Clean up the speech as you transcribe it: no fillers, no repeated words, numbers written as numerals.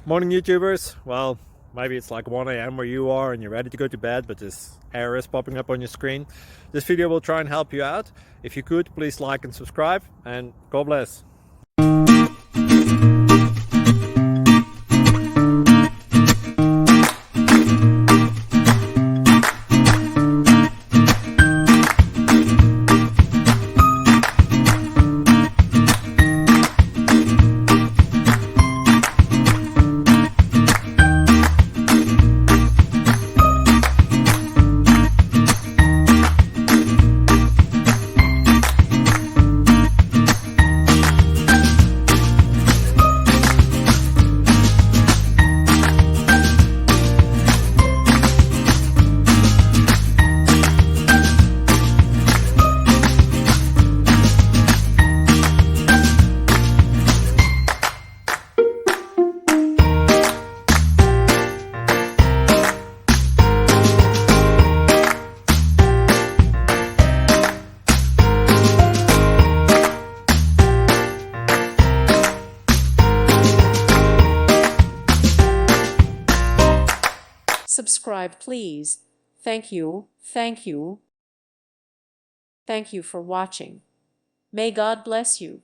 Morning YouTubers. Well, maybe it's like 1 a.m. where you are and you're ready to go to bed, but this error is popping up on your screen. This video will try and help you out. If you could, please like and subscribe, and God bless. Subscribe, please. Thank you, thank you. Thank you for watching. May God bless you.